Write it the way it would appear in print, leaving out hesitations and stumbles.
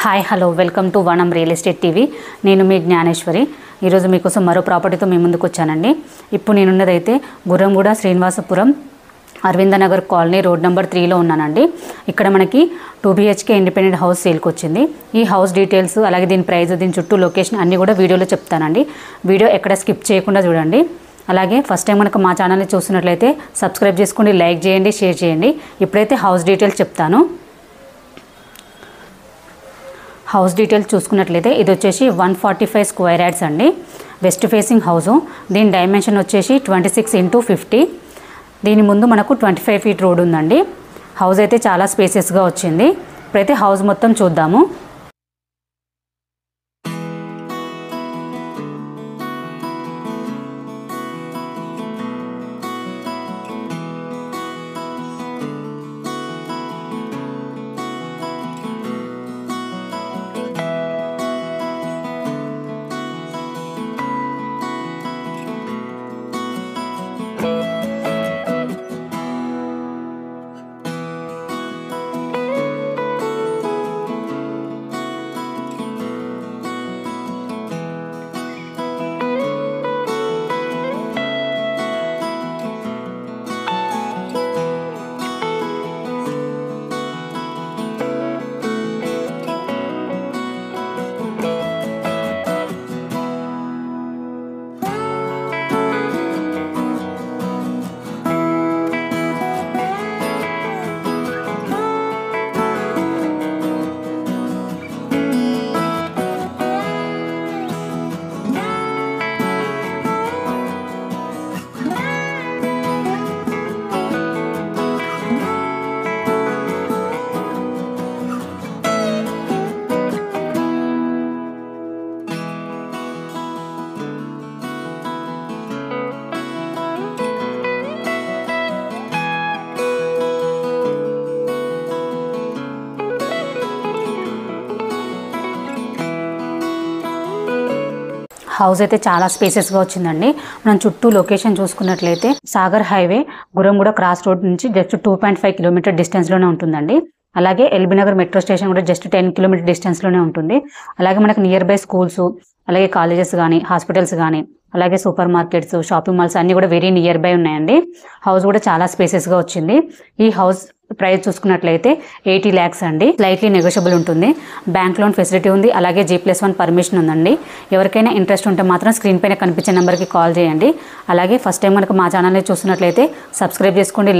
Hi hello welcome to వనం real estate TV. నేను మీ జ్ఞానేశ్వరి. ఈరోజు మీకోసం మరో ప్రాపర్టీతో మీ ముందుకు వచ్చానండి. ఇప్పుడు నేనున్నదైతే Gurramguda Srinivasapuram Aravindnagar colony road number 3లో ఉన్నానండి. ఇక్కడ మనకి 2 BHK ఇండిపెండెంట్ హౌస్ సేల్కి వచ్చింది. ఈ హౌస్ డీటెయిల్స్ అలాగే దీని ప్రైస్, దీని చుట్టూ లొకేషన్ అన్నీ కూడా వీడియోలో చెప్తానండి. వీడియో ఎక్కడ స్కిప్ చేయకుండా చూడండి. అలాగే ఫస్ట్ టైం మనకు మా ఛానల్ని చూస్తున్నట్లయితే సబ్స్క్రైబ్ చేసుకోండి, లైక్ చేయండి, షేర్ చేయండి. ఇప్పుడైతే హౌస్ డీటెయిల్స్ చెప్తాను. హౌస్ డీటెయిల్స్ చూసుకున్నట్లయితే ఇది వచ్చేసి 145 స్క్వేర్ యార్డ్స్ అండి. West facing house. దీని డైమెన్షన్ వచ్చేసి 26x50. దీని ముందు మనకు 25 ఫీట్ రోడ్ ఉందండి. హౌస్ అయితే చాలా స్పేసెస్గా వచ్చింది. ఇప్పుడైతే హౌస్ మొత్తం చూద్దాము. హౌస్ అయితే చాలా స్పేసెస్గా వచ్చిందండి. మనం చుట్టూ లొకేషన్ చూసుకున్నట్లయితే Sagar highway Gurramguda cross road నుంచి జస్ట్ 2.5 కిలోమీటర్ డిస్టెన్స్లోనే ఉంటుందండి. అలాగే ఎల్బీ నగర్ మెట్రో స్టేషన్ కూడా జస్ట్ 10 కిలోమీటర్ డిస్టెన్స్లోనే ఉంటుంది. అలాగే మనకు నియర్ బై స్కూల్స్, అలాగే కాలేజెస్ కానీ, హాస్పిటల్స్ కానీ, అలాగే సూపర్ మార్కెట్స్, షాపింగ్ మాల్స్ అన్నీ కూడా వెరీ నియర్ బై ఉన్నాయండి. హౌస్ కూడా చాలా స్పేసెస్గా వచ్చింది. ఈ హౌస్ ప్రైస్ చూసుకున్నట్లయితే 80 lakhs అండి. స్లైట్లీ నెగోషియబుల్ ఉంటుంది. బ్యాంక్ లోన్ ఫెసిలిటీ ఉంది. అలాగే G+1 పర్మిషన్ ఉందండి. ఎవరికైనా ఇంట్రెస్ట్ ఉంటే మాత్రం స్క్రీన్ పైన కనిపించే నెంబర్కి కాల్ చేయండి. అలాగే ఫస్ట్ టైం మనకు మా ఛానల్ని చూస్తున్నట్లయితే సబ్స్క్రైబ్ చేసుకోండి.